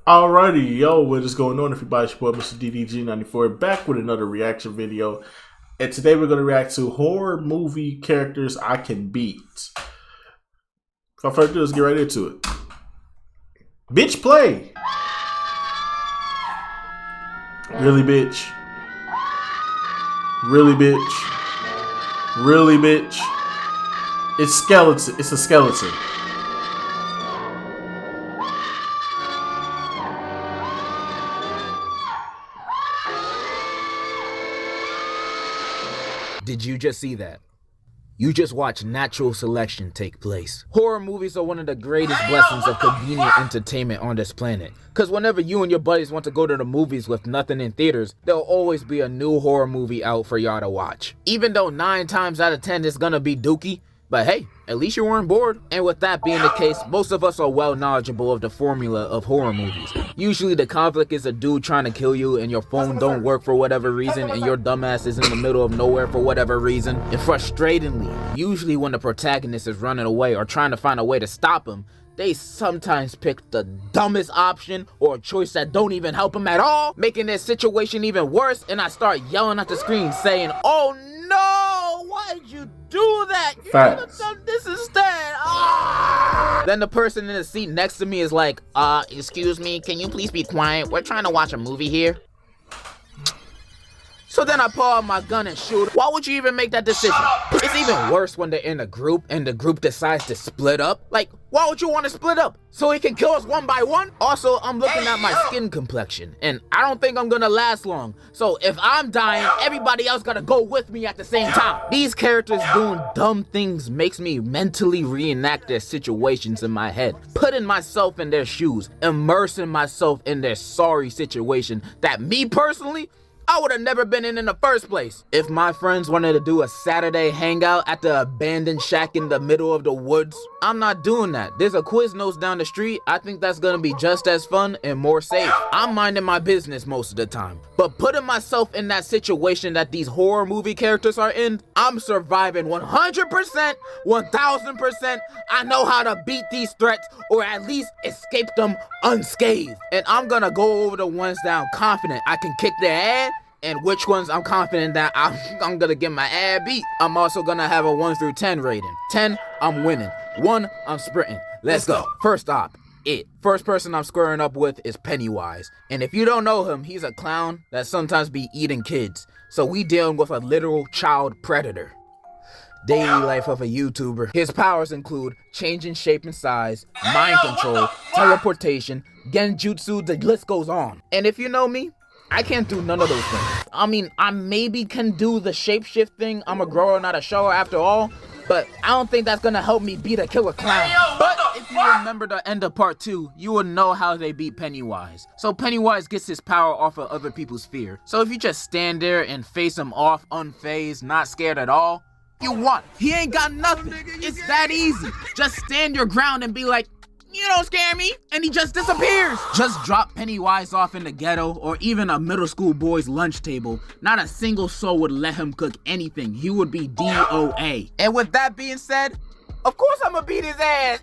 Alrighty, yo, what is going on, everybody? It's your boy, Mr. DDG94, back with another reaction video. And today we're going to react to horror movie characters I can beat. Without further ado, let's get right into it. Bitch, play! Really, bitch? Really, bitch? Really, bitch? It's skeleton. It's a skeleton. Did you just see that? You just watched natural selection take place. Horror movies are one of the greatest blessings of convenient entertainment on this planet. Cause whenever you and your buddies want to go to the movies with nothing in theaters, there'll always be a new horror movie out for y'all to watch. Even though 9 times out of 10 it's gonna be dookie, but hey, at least you weren't bored. And with that being the case, most of us are well knowledgeable of the formula of horror movies. Usually the conflict is a dude trying to kill you and your phone don't work for whatever reason and your dumbass is in the middle of nowhere for whatever reason. And frustratingly, usually when the protagonist is running away or trying to find a way to stop him, they sometimes pick the dumbest option or a choice that don't even help him at all, making their situation even worse, and I start yelling at the screen saying, "Oh no, why did you do that? You should have done this instead." Ah! Then the person in the seat next to me is like, excuse me, can you please be quiet? We're trying to watch a movie here. So then I pull out my gun and shoot. Why would you even make that decision? It's even worse when they're in a group and the group decides to split up. Like, why would you want to split up? So he can kill us one by one? Also, I'm looking at my skin complexion and I don't think I'm gonna last long. So if I'm dying, everybody else gotta go with me at the same time. These characters doing dumb things makes me mentally reenact their situations in my head, putting myself in their shoes, immersing myself in their sorry situation that me personally, I would have never been in the first place. If my friends wanted to do a Saturday hangout at the abandoned shack in the middle of the woods, I'm not doing that. There's a Quiznos down the street. I think that's gonna be just as fun and more safe. I'm minding my business most of the time. But putting myself in that situation that these horror movie characters are in, I'm surviving 100%, 1000%. I know how to beat these threats or at least escape them unscathed. And I'm gonna go over the ones that I'm confident I can kick their ass, and which ones I'm confident that I'm gonna get my ass beat. I'm also gonna have a 1 through 10 rating. 10, I'm winning. 1, I'm sprinting. Let's go. First op, it. First person I'm squaring up with is Pennywise. And if you don't know him, he's a clown that sometimes be eating kids. So we dealing with a literal child predator. Daily life of a YouTuber. His powers include changing shape and size, mind control, teleportation, genjutsu, the list goes on. And if you know me, I can't do none of those things. I mean, I maybe can do the shapeshift thing. I'm a grower, not a shower after all. But I don't think that's gonna help me beat a killer clown. But if you remember the end of part 2, you will know how they beat Pennywise. So Pennywise gets his power off of other people's fear. So if you just stand there and face him off unfazed, not scared at all, you won. He ain't got nothing. It's that easy. Just stand your ground and be like, "You don't scare me," and he just disappears. Just drop Pennywise off in the ghetto or even a middle school boy's lunch table. Not a single soul would let him cook anything. He would be DOA. And with that being said, of course I'm gonna beat his ass.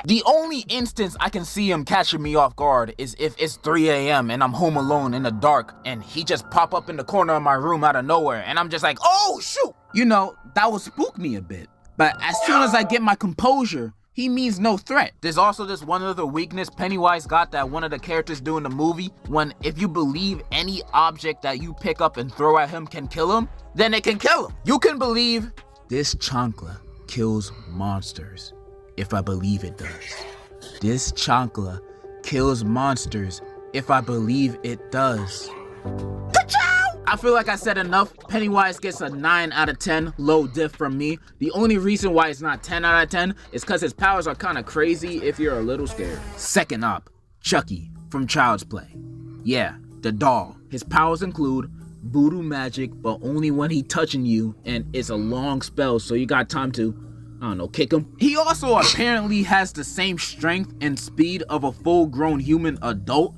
The only instance I can see him catching me off guard is if it's 3 a.m. and I'm home alone in the dark and he just pop up in the corner of my room out of nowhere and I'm just like, oh shoot. You know, that would spook me a bit. But as soon as I get my composure, he means no threat. There's also this one other weakness Pennywise got that one of the characters do in the movie, when if you believe any object that you pick up and throw at him can kill him, then it can kill him. You can believe this chancla kills monsters, if I believe it does. This chancla kills monsters, if I believe it does. I feel like I said enough. Pennywise gets a 9 out of 10, low diff from me. The only reason why it's not 10 out of 10 is because his powers are kind of crazy if you're a little scared. Second op, Chucky from Child's Play. Yeah, the doll. His powers include voodoo magic, but only when he touching you, and it's a long spell, so you got time to, I don't know, kick him. He also apparently has the same strength and speed of a full-grown human adult,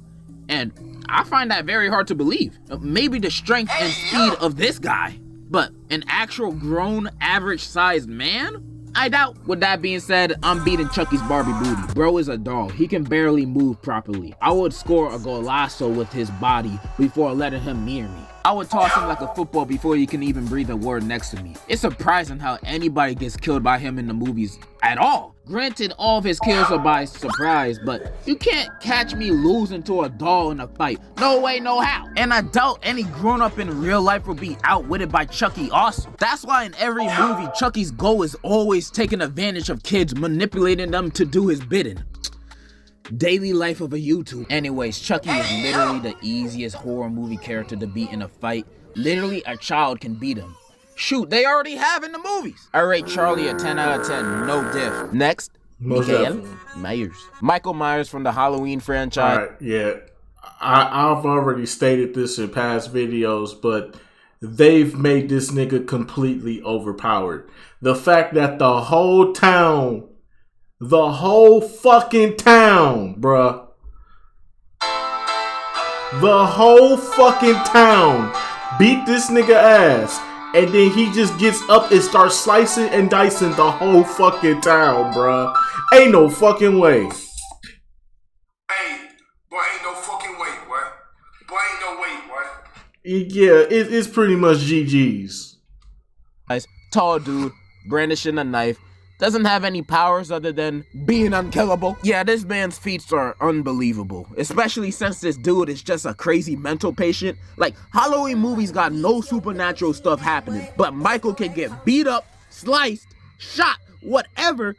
and I find that very hard to believe. Maybe the strength and speed of this guy, but an actual grown average sized man? I doubt. With that being said, I'm beating Chucky's Barbie booty. Bro is a doll. He can barely move properly. I would score a golazo with his body before letting him near me. I would toss him like a football before he can even breathe a word next to me. It's surprising how anybody gets killed by him in the movies at all. Granted, all of his kills are by surprise, but you can't catch me losing to a doll in a fight. No way, no how. And I doubt any grown-up in real life will be outwitted by Chucky also. That's why in every movie, Chucky's goal is always taking advantage of kids, manipulating them to do his bidding. Daily life of a YouTube. Anyways, Chucky is literally the easiest horror movie character to beat in a fight. Literally, a child can beat him. Shoot, they already have in the movies. I rate Charlie a 10 out of 10, no diff. Next, Michael Myers. Michael Myers from the Halloween franchise. All right, yeah. I've already stated this in past videos, but they've made this nigga completely overpowered. The fact that the whole fucking town, bruh. The whole fucking town beat this nigga ass. And then he just gets up and starts slicing and dicing the whole fucking town, bruh. Ain't no fucking way. Hey, boy, ain't no fucking way, boy. Boy, ain't no way, boy. Yeah, it's pretty much GG's. Tall dude, brandishing a knife. Doesn't have any powers other than being unkillable. Yeah, this man's feats are unbelievable. Especially since this dude is just a crazy mental patient. Like, Halloween movies got no supernatural stuff happening. But Michael can get beat up, sliced, shot, whatever.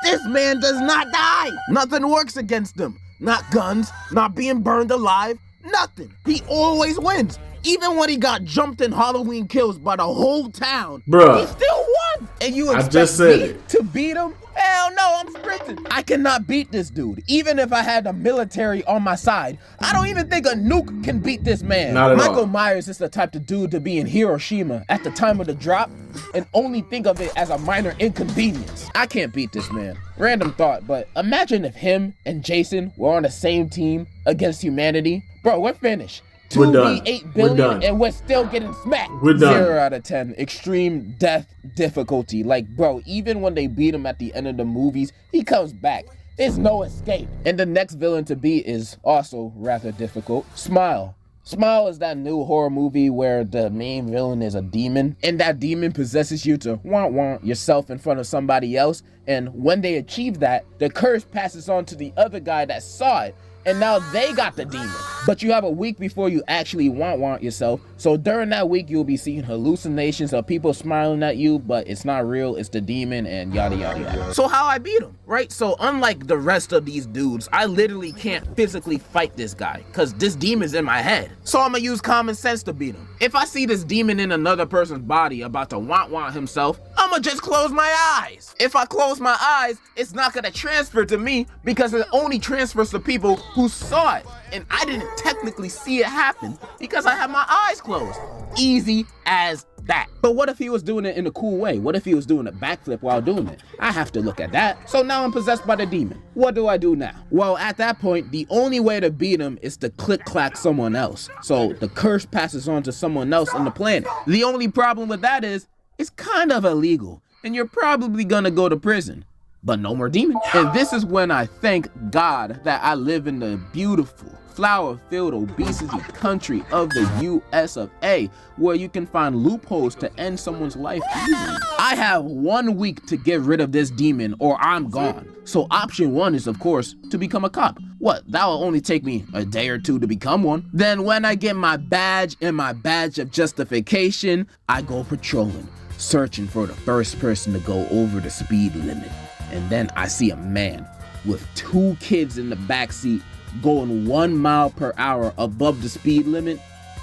This man does not die. Nothing works against him. Not guns, not being burned alive, nothing. He always wins. Even when he got jumped in Halloween Kills by the whole town, bruh, he still won. And you expect me to beat him? Hell no, I'm sprinting. I cannot beat this dude. Even if I had the military on my side, I don't even think a nuke can beat this man. Not at all. Michael Myers is the type of dude to be in Hiroshima at the time of the drop and only think of it as a minor inconvenience. I can't beat this man. Random thought, but imagine if him and Jason were on the same team against humanity. Bro, we're finished. 2v8 billion and we're still getting smacked. We're done. 0 out of 10. Extreme death difficulty. Like, bro, even when they beat him at the end of the movies, he comes back. There's no escape. And the next villain to beat is also rather difficult. Smile. Smile is that new horror movie where the main villain is a demon, and that demon possesses you to want yourself in front of somebody else, and when they achieve that, the curse passes on to the other guy that saw it, and now they got the demon. But you have a week before you actually want yourself. So during that week, you'll be seeing hallucinations of people smiling at you, but it's not real, it's the demon, and yada yada yada. So how I beat him, right? So unlike the rest of these dudes, I literally can't physically fight this guy, cause this demon's in my head. So I'm gonna use common sense to beat him. If I see this demon in another person's body about to want himself, I'ma just close my eyes. If I close my eyes, it's not gonna transfer to me because it only transfers to people who saw it. And I didn't technically see it happen because I had my eyes closed. Easy as that. But what if he was doing it in a cool way? What if he was doing a backflip while doing it? I have to look at that. So now I'm possessed by the demon. What do I do now? Well, at that point, the only way to beat him is to click-clack someone else. So the curse passes on to someone else on the planet. The only problem with that is, it's kind of illegal, and you're probably gonna go to prison. But no more demons. And this is when I thank God that I live in the beautiful, flower-filled obesity country of the US of A, where you can find loopholes to end someone's life easily. I have 1 week to get rid of this demon or I'm gone. So option 1 is, of course, to become a cop. What, that will only take me a day or 2 to become one. Then when I get my badge and my badge of justification, I go patrolling, searching for the first person to go over the speed limit. And then I see a man with 2 kids in the backseat going 1 mile per hour above the speed limit,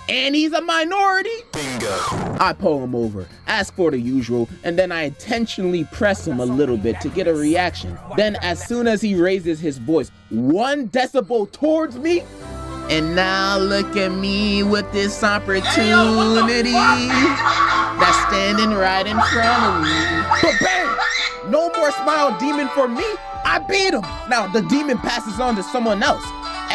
and he's a minority. Bingo. I pull him over, ask for the usual, and then I intentionally press him a little bit to get a reaction. Then as soon as he raises his voice 1 decibel towards me, and now look at me with this opportunity that's standing right in front of me. But bang! No more smile demon for me. I beat him. Now the demon passes on to someone else.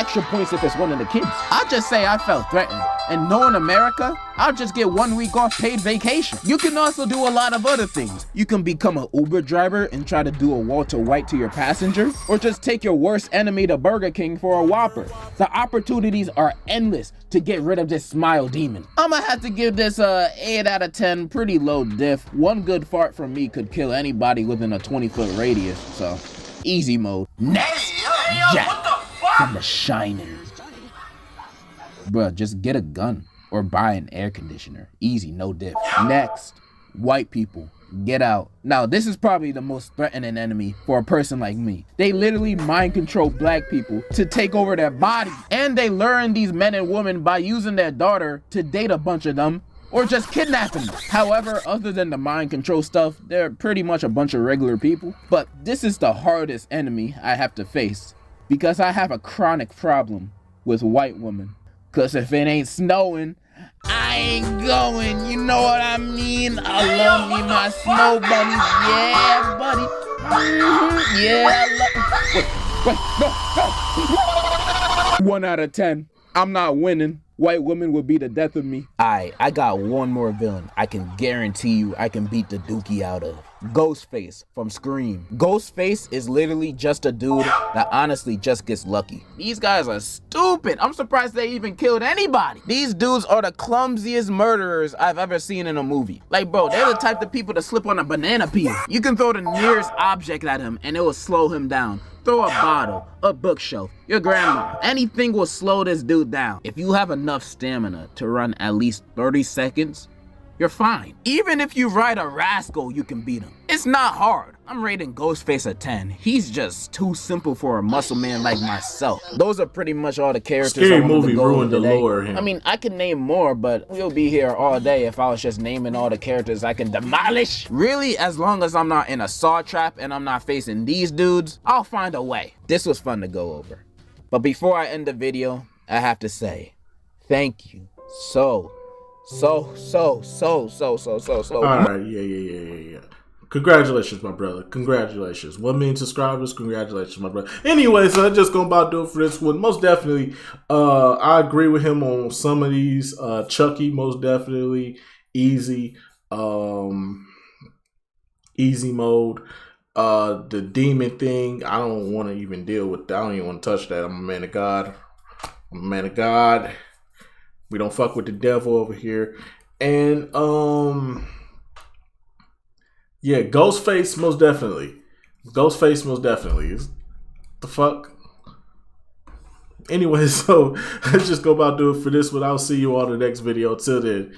extra points if it's one of the kids. I'll just say I felt threatened. And knowing America, I'll just get 1 week off paid vacation. You can also do a lot of other things. You can become an Uber driver and try to do a Walter White to your passenger, or just take your worst enemy to Burger King for a Whopper. The opportunities are endless to get rid of this smile demon. I'ma have to give this a 8 out of 10, pretty low diff. One good fart from me could kill anybody within a 20-foot radius, so easy mode. Next, Jack from The Shining. Bruh, just get a gun or buy an air conditioner. Easy, no diff. Next, white people. Get out. Now, this is probably the most threatening enemy for a person like me. They literally mind control black people to take over their body. And they learn these men and women by using their daughter to date a bunch of them or just kidnapping them. However, other than the mind control stuff, they're pretty much a bunch of regular people. But this is the hardest enemy I have to face because I have a chronic problem with white women. Cause if it ain't snowing, I ain't going, you know what I mean? I love me my snow bunnies, yeah, buddy. Yeah, wait, no. 1 out of 10. I'm not winning. White women would be the death of me. I got one more villain I can guarantee you I can beat the dookie out of. Ghostface from Scream. Ghostface is literally just a dude that honestly just gets lucky. These guys are stupid. I'm surprised they even killed anybody. These dudes are the clumsiest murderers I've ever seen in a movie. Like, bro, they're the type of people to slip on a banana peel. You can throw the nearest object at him and it will slow him down. Throw a bottle, a bookshelf, your grandma. Anything will slow this dude down. If you have enough stamina to run at least 30 seconds, you're fine. Even if you ride a rascal, you can beat him. It's not hard. I'm rating Ghostface a 10. He's just too simple for a muscle man like myself. Those are pretty much all the characters Scary I wanted movie to go ruined over the today. lore here. I mean, I could name more, but we'll be here all day if I was just naming all the characters I can demolish. Really, as long as I'm not in a saw trap and I'm not facing these dudes, I'll find a way. This was fun to go over. But before I end the video, I have to say, thank you so Alright, yeah. Congratulations, my brother. Congratulations. 1 million subscribers. Congratulations, my brother. Anyway, so I'm just gonna about do it for this one. Most definitely, I agree with him on some of these. Chucky, most definitely. Easy. Easy mode. The demon thing, I don't want to even deal with that. I don't even want to touch that. I'm a man of God. We don't fuck with the devil over here. And yeah, Ghostface most definitely. The fuck? Anyway, so let's just go about do it for this one. I'll see you all in the next video. Till then,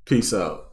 peace out.